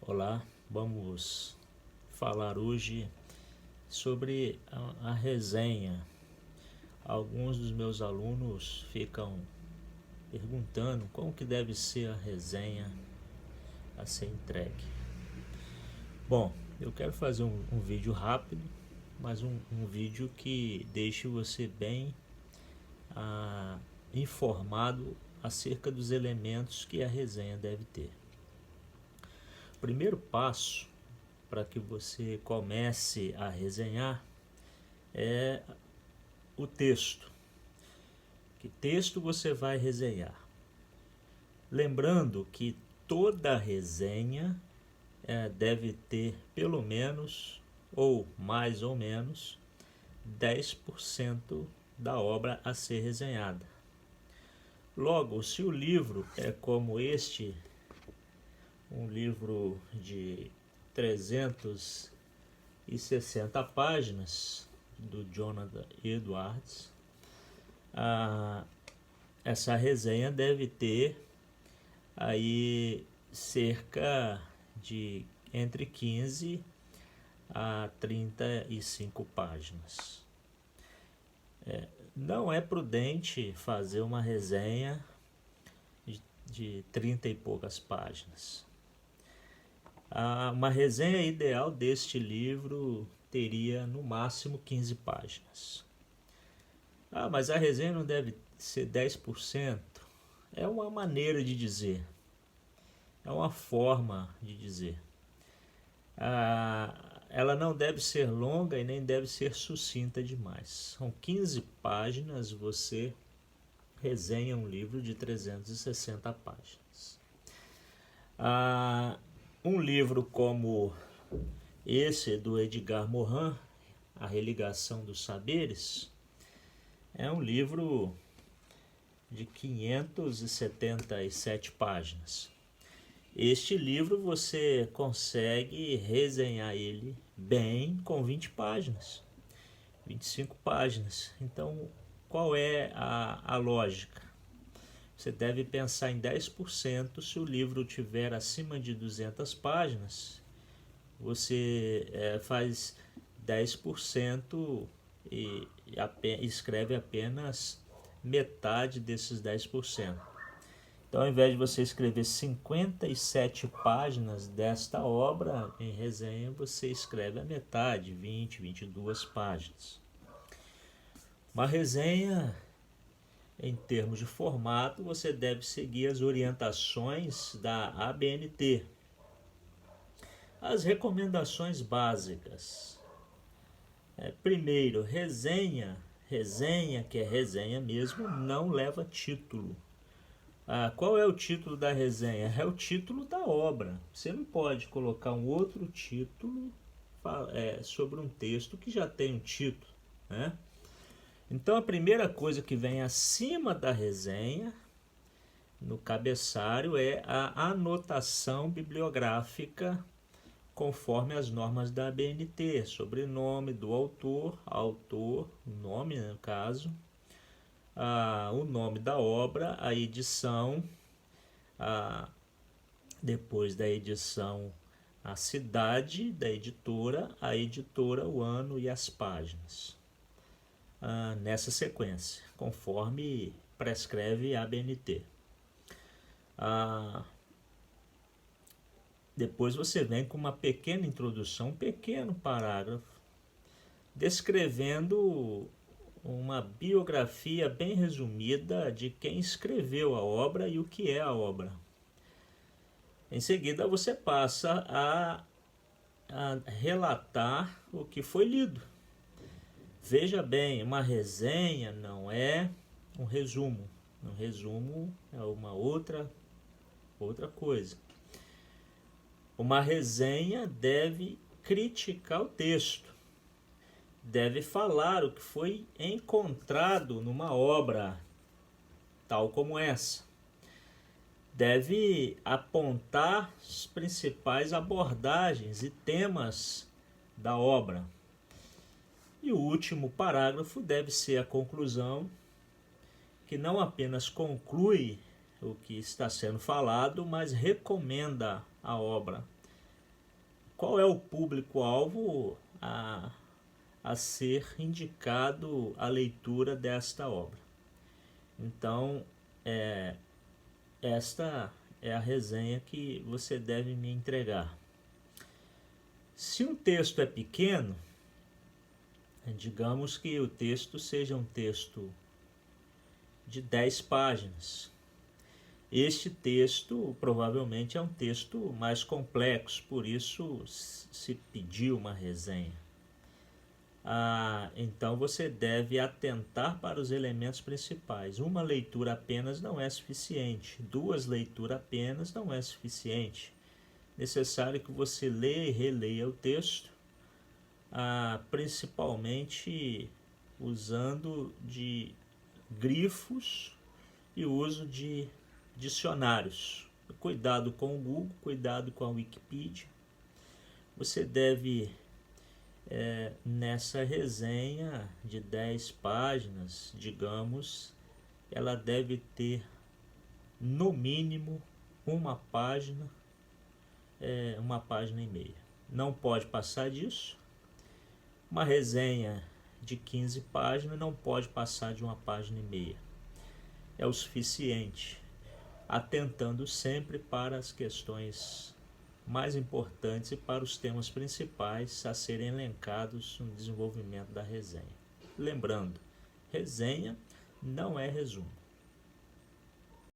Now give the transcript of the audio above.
Olá, vamos falar hoje sobre a resenha. Alguns dos meus alunos ficam perguntando como que deve ser a resenha a ser entregue. Bom, eu quero fazer um vídeo rápido, mas um vídeo que deixe você bem informado acerca dos elementos que a resenha deve ter. O primeiro passo para que você comece a resenhar é o texto. Que texto você vai resenhar? Lembrando que toda resenha deve ter pelo menos, ou mais ou menos, 10% da obra a ser resenhada. Logo, se o livro é como este, um livro de 360 páginas, do Jonathan Edwards, essa resenha deve ter aí cerca de entre 15 a 35 páginas. Não é prudente fazer uma resenha de 30 e poucas páginas. Uma resenha ideal deste livro teria no máximo 15 páginas. Mas a resenha não deve ser 10%. É uma maneira de dizer. É uma forma de dizer. Ela não deve ser longa e nem deve ser sucinta demais. São 15 páginas, você resenha um livro de 360 páginas. Um livro como esse do Edgar Morin, A Religação dos Saberes, é um livro de 577 páginas. Este livro você consegue resenhar ele bem com 20 páginas, 25 páginas. Então, qual é a lógica? Você deve pensar em 10%. Se o livro tiver acima de 200 páginas, você faz 10% e escreve apenas metade desses 10%. Então, ao invés de você escrever 57 páginas desta obra em resenha, você escreve a metade, 20, 22 páginas. Uma resenha, em termos de formato, você deve seguir as orientações da ABNT. As recomendações básicas. Primeiro, resenha, que é resenha mesmo, não leva título. Qual é o título da resenha? É o título da obra. Você não pode colocar um outro título sobre um texto que já tem um título, né? Então a primeira coisa que vem acima da resenha, no cabeçalho, é a anotação bibliográfica conforme as normas da ABNT, sobrenome do autor, nome no caso, o nome da obra, a edição, depois da edição, a cidade da editora, a editora, o ano e as páginas. Nessa sequência, conforme prescreve a ABNT. Depois você vem com uma pequena introdução, um pequeno parágrafo, descrevendo uma biografia bem resumida de quem escreveu a obra e o que é a obra. Em seguida, você passa a relatar o que foi lido. Veja bem, uma resenha não é um resumo. Um resumo é uma outra coisa. Uma resenha deve criticar o texto. Deve falar o que foi encontrado numa obra tal como essa. Deve apontar as principais abordagens e temas da obra. E o último parágrafo deve ser a conclusão, que não apenas conclui o que está sendo falado, mas recomenda a obra. qual é o público-alvo a ser indicado a leitura desta obra. Então, esta é a resenha que você deve me entregar. Se um texto é pequeno, digamos que o texto seja um texto de 10 páginas. Este texto provavelmente é um texto mais complexo, por isso se pediu uma resenha. Então você deve atentar para os elementos principais. Uma leitura apenas não é suficiente, 2 leituras apenas não é suficiente. Necessário que você leia e releia o texto, principalmente usando de grifos e uso de dicionários. Cuidado com o Google, cuidado com a Wikipedia. Você deve, nessa resenha de 10 páginas, digamos, ela deve ter no mínimo uma página e meia. Não pode passar disso. Uma resenha de 15 páginas não pode passar de 1,5 página. É o suficiente, atentando sempre para as questões mais importantes e para os temas principais a serem elencados no desenvolvimento da resenha. Lembrando, resenha não é resumo.